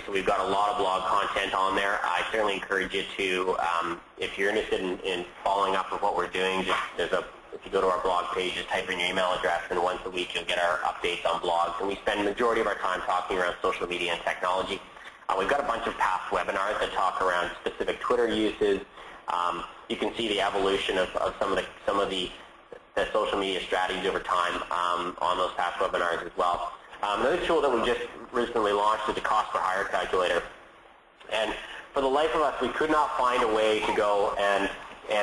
So we've got a lot of blog content on there. I certainly encourage you to, if you're interested in following up with what we're doing, if you go to our blog page, just type in your email address, and once a week you'll get our updates on blogs. And we spend the majority of our time talking around social media and technology. We've got a bunch of past webinars that talk around specific Twitter uses. You can see the evolution of some of the social media strategies over time on those past webinars as well. Another tool that we just recently launched is the cost per hire calculator. And for the life of us, we could not find a way to go and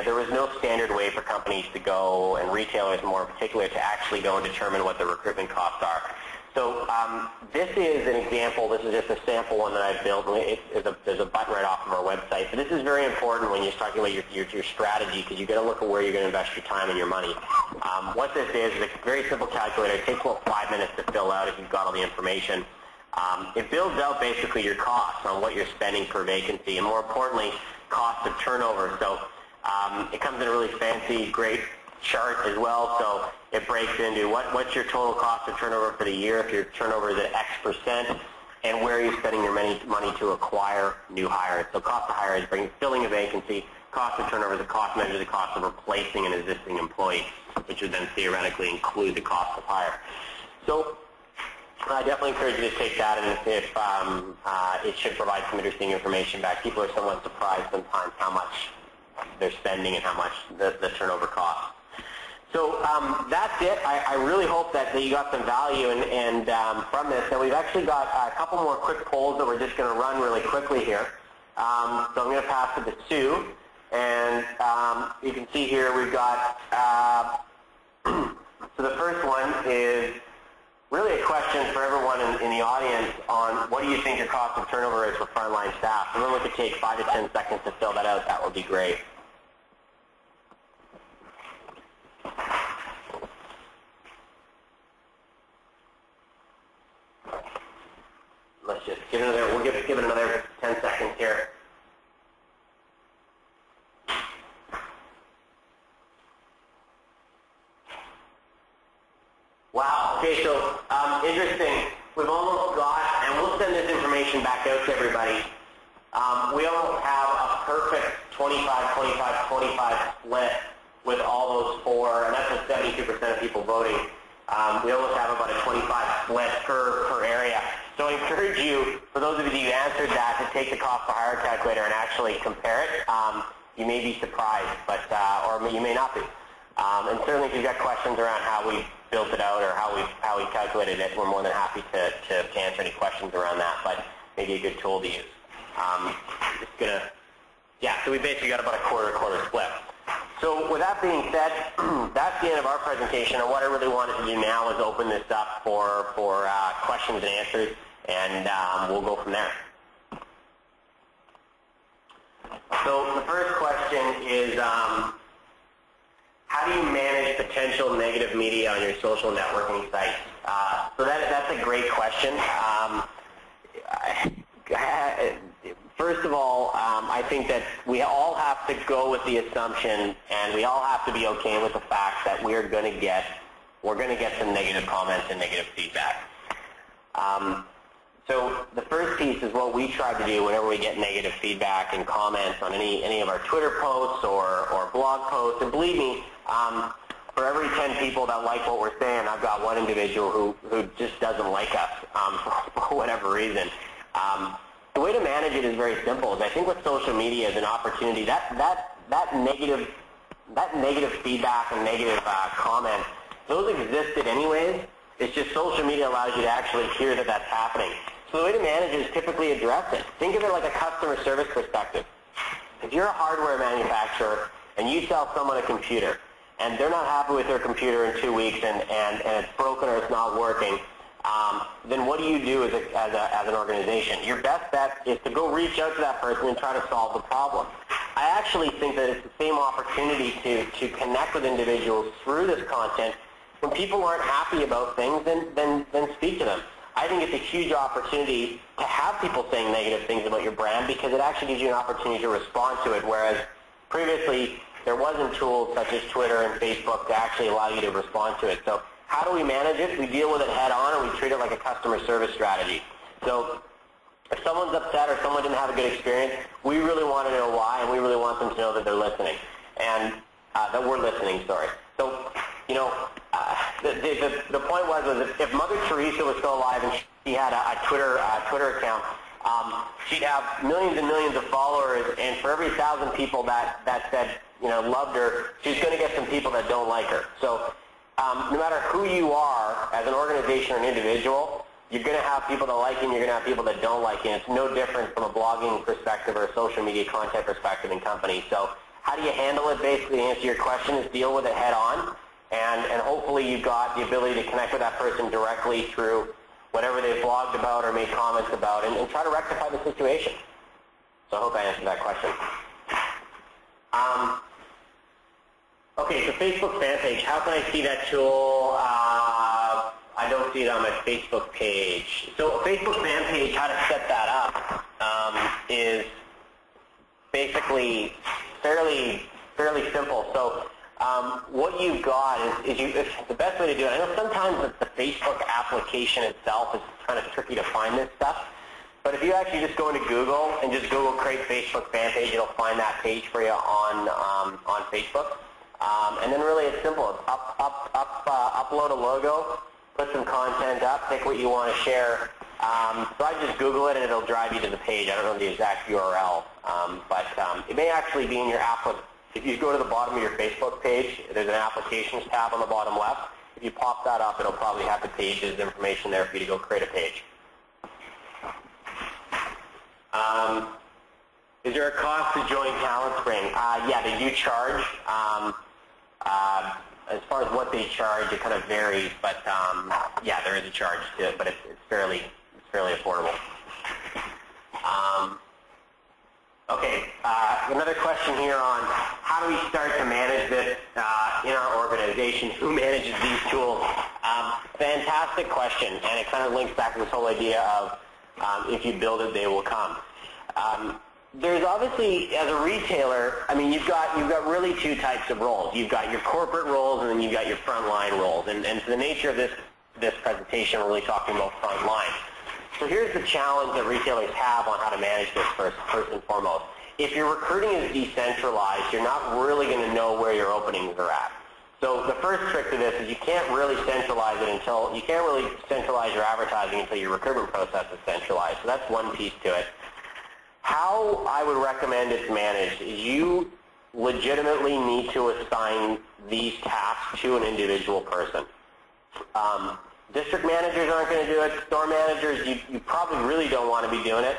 there was no standard way for companies to go, and retailers more in particular, to actually go and determine what the recruitment costs are. So this is an example. This is just a sample one that I've built. There's a button right off of our website. But this is very important when you're talking about your strategy, because you've got to look at where you're going to invest your time and your money. What this is a very simple calculator. It takes about 5 minutes to fill out if you've got all the information. It builds out basically your costs on what you're spending per vacancy, and more importantly, cost of turnover. So it comes in a really fancy, great chart as well. So it breaks into what's your total cost of turnover for the year if your turnover is at X percent, and where are you spending your money to acquire new hires. So cost of hire is filling a vacancy. Cost of turnover is a cost measure, the cost of replacing an existing employee, which would then theoretically include the cost of hire. So I definitely encourage you to take that, and if it should provide some interesting information back. People are somewhat surprised sometimes how much they're spending and how much the turnover costs. So that's it. I really hope that you got some value and from this. And we've actually got a couple more quick polls that we're just going to run really quickly here. So I'm going to pass it to Sue. And you can see here we've got, so the first one is really a question for everyone in the audience on what do you think your cost of turnover is for frontline staff. If everyone could take 5 to 10 seconds to fill that out, that would be great. Let's just give it another, we'll give it another 10 seconds here. Wow, okay, so interesting. We've almost got, and we'll send this information back out to everybody. We almost have a perfect 25-25-25 split with all those four, and that's with 72% of people voting. We almost have about a 25 split per area. So I encourage you, for those of you who answered that, to take the cost per hire calculator and actually compare it. You may be surprised, but or you may not be. And certainly if you've got questions around how we built it out or how we calculated it, we're more than happy to answer any questions around that, but maybe a good tool to use. Just gonna, yeah, so we basically got about a quarter split. So with that being said, that's the end of our presentation, and what I really wanted to do now is open this up for questions and answers, and we'll go from there. So the first question is, how do you manage potential negative media on your social networking sites? So that's a great question. First of all, I think that we all have to go with the assumption, and we all have to be okay with the fact that we're going to get some negative comments and negative feedback. So the first piece is what we try to do whenever we get negative feedback and comments on any of our Twitter posts or blog posts. And believe me, for every 10 people that like what we're saying, I've got one individual who just doesn't like us for whatever reason. The way to manage it is very simple. I think with social media is an opportunity. That negative feedback and negative comments, those existed anyways. It's just social media allows you to actually hear that that's happening. So the way to manage it is typically address it. Think of it like a customer service perspective. If you're a hardware manufacturer and you sell someone a computer and they're not happy with their computer in 2 weeks and it's broken or it's not working, then what do you do as an organization? Your best bet is to go reach out to that person and try to solve the problem. I actually think that it's the same opportunity to connect with individuals through this content. When people aren't happy about things, then speak to them. I think it's a huge opportunity to have people saying negative things about your brand because it actually gives you an opportunity to respond to it, whereas previously there wasn't tools such as Twitter and Facebook to actually allow you to respond to it. So how do we manage it? We deal with it head on, and we treat it like a customer service strategy. So If someone's upset or someone didn't have a good experience, we really want to know why, and we really want them to know that they're listening, and that we're listening, sorry. So, you know, the point was if Mother Teresa was still alive and she had a Twitter account, she'd have millions and millions of followers, and for every 1,000 people that said, you know, loved her, she's going to get some people that don't like her. So no matter who you are as an organization or an individual, you're going to have people that like you and you're going to have people that don't like you. It's no different from a blogging perspective or a social media content perspective in companies. So how do you handle it? Basically, to answer your question, is deal with it head on, and hopefully you've got the ability to connect with that person directly through whatever they've blogged about or made comments about, and try to rectify the situation. So I hope I answered that question. Okay, so Facebook fan page. How can I see that tool? I don't see it on my Facebook page. So a Facebook fan page, how to set that up is basically fairly simple. So what you've got is the best way to do it. I know sometimes the Facebook application itself is kind of tricky to find this stuff, but if you actually just go into Google and just Google create Facebook fan page, it'll find that page for you on Facebook. And then really it's simple. It's upload a logo, put some content up, pick what you want to share. So I just Google it and it'll drive you to the page. I don't know the exact URL, but it may actually be in your app. If you go to the bottom of your Facebook page, there's an applications tab on the bottom left. If you pop that up, it'll probably have the pages, information there for you to go create a page. Is there a cost to join Talent Spring? Yeah, they do charge. As far as what they charge, it kind of varies, but yeah, there is a charge to it, but it's fairly affordable. Okay, another question here on how do we start to manage this in our organization? Who manages these tools? Fantastic question, and it kind of links back to this whole idea of if you build it, they will come. There's obviously, as a retailer, I mean, you've got really two types of roles. You've got your corporate roles, and then you've got your frontline roles. And for the nature of this presentation, we're really talking about frontline. So here's the challenge that retailers have on how to manage this first and foremost. If your recruiting is decentralized, you're not really going to know where your openings are at. So the first trick to this is you can't really centralize it you can't really centralize your advertising until your recruitment process is centralized. So that's one piece to it. How I would recommend it's managed is you legitimately need to assign these tasks to an individual person. District managers aren't going to do it. Store managers, you probably really don't want to be doing it.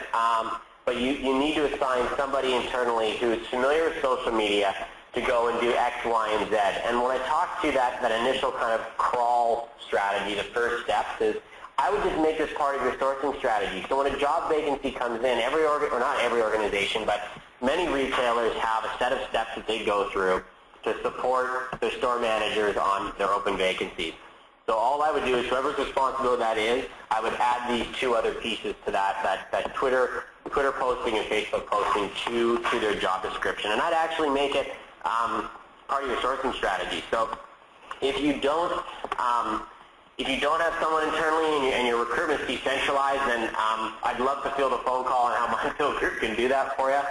But you need to assign somebody internally who is familiar with social media to go and do X, Y, and Z. And when I talk to that initial kind of crawl strategy, the first steps is I would just make this part of your sourcing strategy. So when a job vacancy comes in, or not every organization, but many retailers have a set of steps that they go through to support their store managers on their open vacancies. So all I would do is whoever's responsibility that is, I would add these two other pieces to that Twitter posting and Facebook posting to their job description. And I'd actually make it part of your sourcing strategy. So if you don't have someone internally and your recruitment's decentralized, then I'd love to field a phone call on how my field group can do that for you.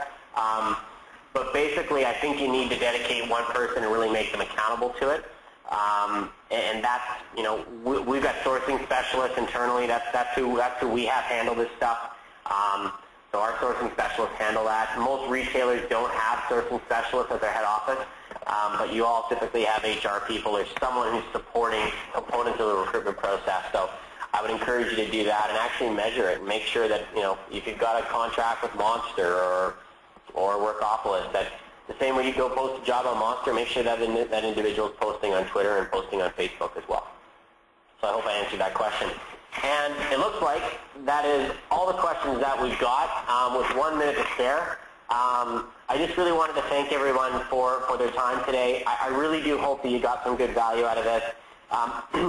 But basically, I think you need to dedicate one person and really make them accountable to it. And that's, you know, we've got sourcing specialists internally. That's who we have handle this stuff. So our sourcing specialists handle that. Most retailers don't have sourcing specialists at their head office, but you all typically have HR people or someone who's supporting components of the recruitment process. So I would encourage you to do that and actually measure it and make sure that, you know, if you've got a contract with Monster or Workopolis, that the same way you go post a job on Monster, make sure that that individual is posting on Twitter and posting on Facebook as well. So I hope I answered that question. And it looks like that is all the questions that we've got with 1 minute to spare. I just really wanted to thank everyone for their time today. I really do hope that you got some good value out of this.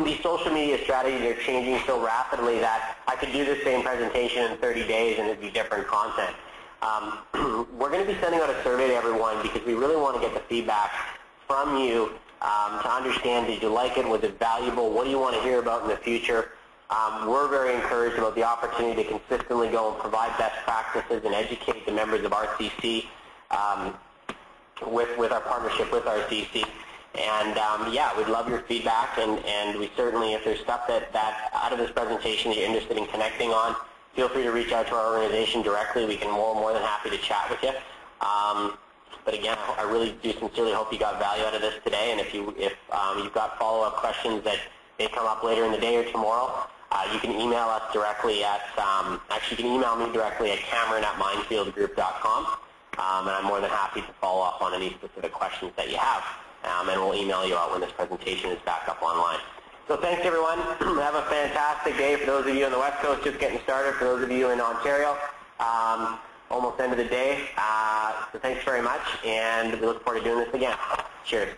These social media strategies are changing so rapidly that I could do the same presentation in 30 days and it'd be different content. We're going to be sending out a survey to everyone because we really want to get the feedback from you to understand, did you like it, was it valuable, what do you want to hear about in the future? We're very encouraged about the opportunity to consistently go and provide best practices and educate the members of RCC with our partnership with RCC. And yeah, we'd love your feedback, and we certainly, if there's stuff that out of this presentation that you're interested in connecting on, feel free to reach out to our organization directly. We can more than happy to chat with you. But again, I really do sincerely hope you got value out of this today, and if you've got follow-up questions that may come up later in the day or tomorrow, you can email us directly at, actually you can email me directly at cameron@mindfieldgroup.com, and I'm more than happy to follow up on any specific questions that you have. And we'll email you out when this presentation is back up online. So thanks, everyone. Have a fantastic day. For those of you on the West Coast, just getting started. For those of you in Ontario, almost end of the day. So thanks very much, and we look forward to doing this again. Cheers.